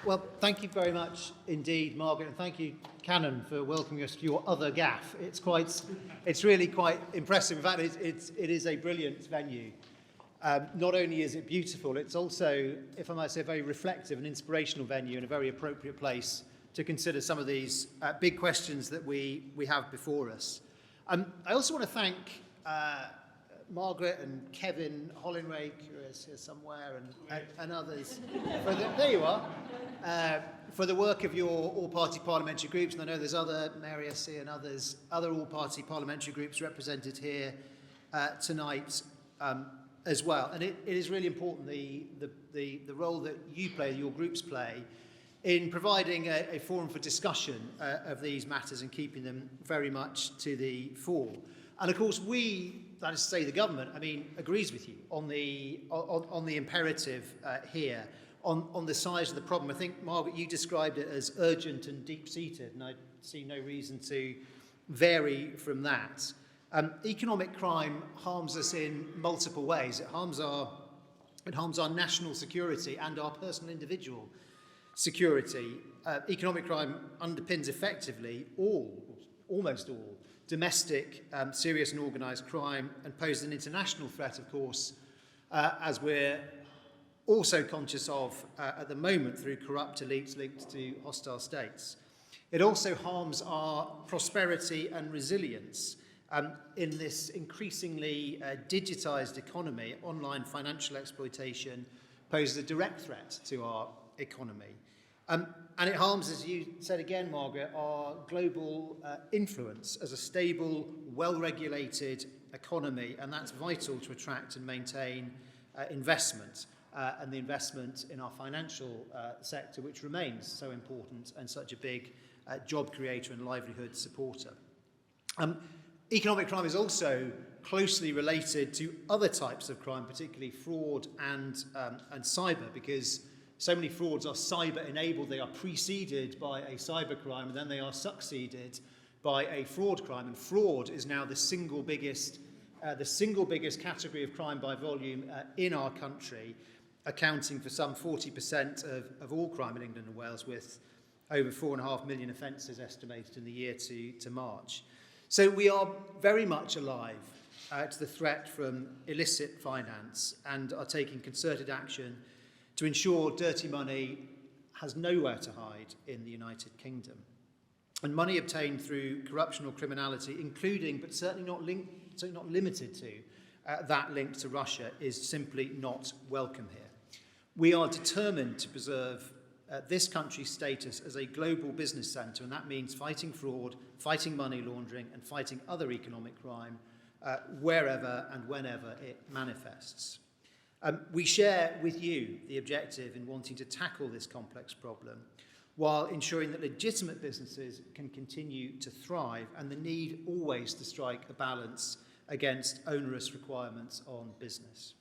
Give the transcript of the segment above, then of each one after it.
Well, thank you very much indeed, Margaret, and thank you, Canon, for welcoming us to your other gaff. It's really quite impressive. In fact, it is a brilliant venue. Not only is it beautiful, it's also, if I might say, a very reflective and inspirational venue and a very appropriate place to consider some of these big questions that we have before us. I also want to thank Margaret and Kevin Hollinrake, who is here somewhere, and others. There you are. For the work of your all-party parliamentary groups, and I know there's other, Mary SC and other all-party parliamentary groups represented here tonight as well. And it is really important, the role that you play, your groups play, in providing a forum for discussion of these matters and keeping them very much to the fore. And of course, that is to say the government, agrees with you on the imperative here, on the size of the problem. I think, Margaret, you described it as urgent and deep-seated, and I see no reason to vary from that. Economic crime harms us in multiple ways. It harms our national security and our personal individual security. Economic crime underpins effectively almost all, domestic, serious and organised crime, and poses an international threat, of course, as we're also conscious of at the moment through corrupt elites linked to hostile states. It also harms our prosperity and resilience. In this increasingly digitised economy, online financial exploitation poses a direct threat to our economy. And it harms, as you said again, Margaret, our global influence as a stable, well-regulated economy, and that's vital to attract and maintain investment, and the investment in our financial sector, which remains so important and such a big job creator and livelihood supporter. Economic crime is also closely related to other types of crime, particularly fraud and cyber, because so many frauds are cyber-enabled. They are preceded by a cyber crime, and then they are succeeded by a fraud crime. And fraud is now the single biggest category of crime by volume in our country, accounting for some 40% of all crime in England and Wales, with over 4.5 million offences estimated in the year to March. So we are very much alive to the threat from illicit finance and are taking concerted action to ensure dirty money has nowhere to hide in the United Kingdom. And money obtained through corruption or criminality, including but certainly not limited to that linked to Russia, is simply not welcome here. We are determined to preserve this country's status as a global business centre, and that means fighting fraud, fighting money laundering, and fighting other economic crime wherever and whenever it manifests. We share with you the objective in wanting to tackle this complex problem while ensuring that legitimate businesses can continue to thrive, and the need always to strike a balance against onerous requirements on business.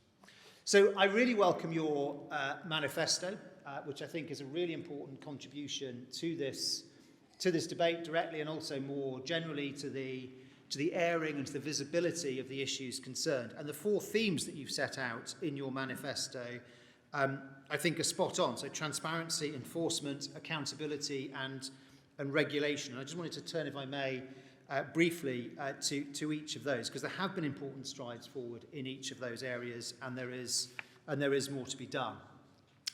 So I really welcome your manifesto, which I think is a really important contribution to this debate directly, and also more generally to the airing and to the visibility of the issues concerned. And the 4 themes that you've set out in your manifesto, I think, are spot on. So transparency, enforcement, accountability, and regulation. And I just wanted to turn, if I may, briefly to each of those, because there have been important strides forward in each of those areas, and there is more to be done.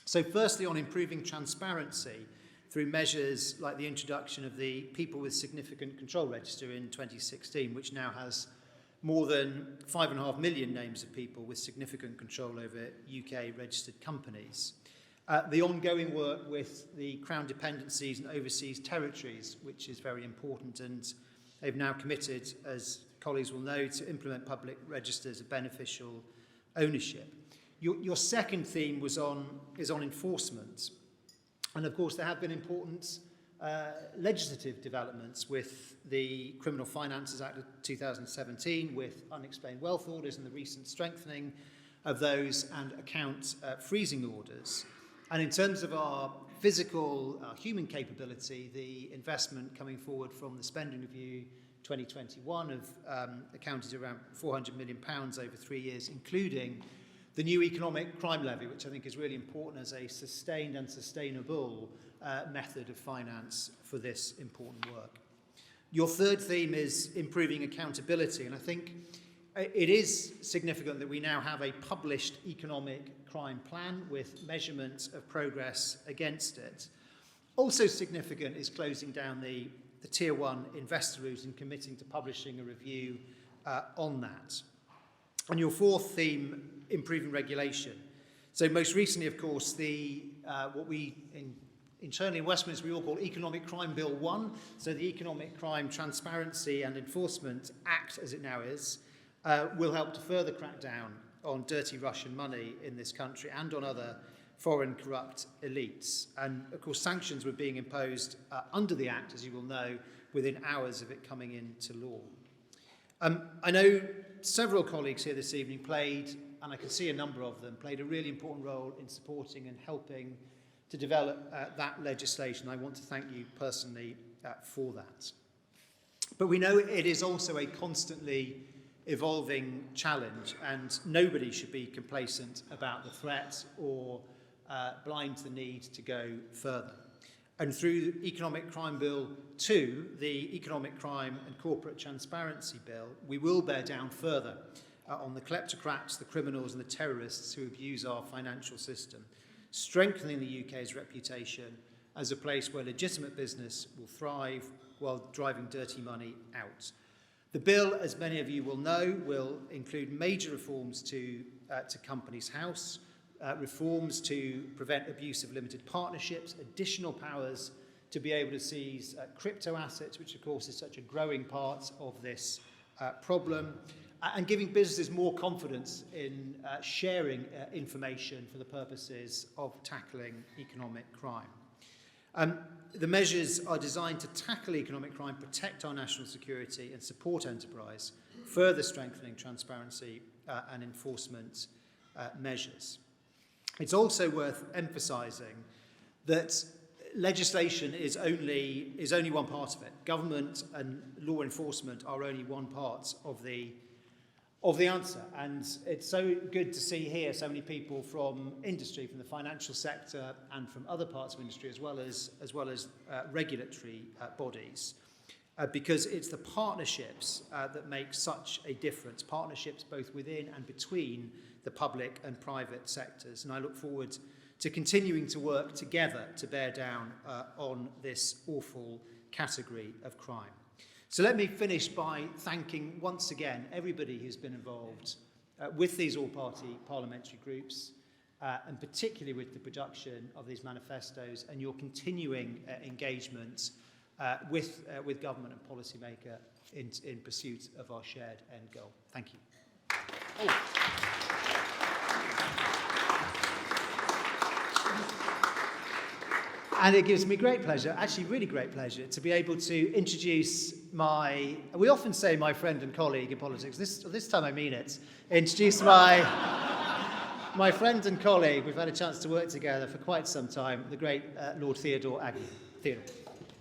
So firstly, on improving transparency through measures like the introduction of the People with Significant Control Register in 2016, which now has more than 5.5 million names of people with significant control over UK registered companies. The ongoing work with the Crown dependencies and overseas territories, which is very important, and they've now committed, as colleagues will know, to implement public registers of beneficial ownership. Your second theme is on enforcement. And of course, there have been important legislative developments with the Criminal Finances Act of 2017, with unexplained wealth orders and the recent strengthening of those, and account freezing orders. And in terms of our physical, human capability, the investment coming forward from the Spending Review 2021 of accounted around £400 million over 3 years, including the new economic crime levy, which I think is really important as a sustained and sustainable method of finance for this important work. Your third theme is improving accountability, and I think it is significant that we now have a published economic crime plan with measurement of progress against it. Also significant is closing down the Tier 1 investor route and committing to publishing a review on that. And your fourth theme, improving regulation. So most recently, of course, what we internally in Westminster we all call Economic Crime Bill 1, so the Economic Crime Transparency and Enforcement Act, as it now is, will help to further crack down on dirty Russian money in this country and on other foreign corrupt elites. And of course, sanctions were being imposed under the Act, as you will know, within hours of it coming into law. I know several colleagues here this evening and I can see a number of them, played a really important role in supporting and helping to develop that legislation. I want to thank you personally for that. But we know it is also a constantly evolving challenge, and nobody should be complacent about the threat or blind to the need to go further. And through Economic Crime Bill 2, the Economic Crime and Corporate Transparency Bill, we will bear down further on the kleptocrats, the criminals and the terrorists who abuse our financial system, strengthening the UK's reputation as a place where legitimate business will thrive while driving dirty money out. The bill, as many of you will know, will include major reforms to Companies House, reforms to prevent abuse of limited partnerships, additional powers to be able to seize crypto assets, which of course is such a growing part of this problem, and giving businesses more confidence in sharing information for the purposes of tackling economic crime. The measures are designed to tackle economic crime, protect our national security and support enterprise, further strengthening transparency and enforcement measures. It's also worth emphasising that legislation is only one part of it. Government and law enforcement are only one part of the answer. And it's so good to see here so many people from industry, from the financial sector and from other parts of industry, as well as regulatory bodies, because it's the partnerships that make such a difference, partnerships both within and between the public and private sectors. And I look forward to continuing to work together to bear down on this awful category of crime. So let me finish by thanking once again everybody who's been involved with these all-party parliamentary groups, and particularly with the production of these manifestos and your continuing engagement with government and policymaker in pursuit of our shared end goal. Thank you. And it gives me great pleasure, actually really great pleasure, to be able to introduce we often say my friend and colleague in politics, this time I mean it, introduce my friend and colleague. We've had a chance to work together for quite some time, the great Lord Theodore Agnew. Theodore.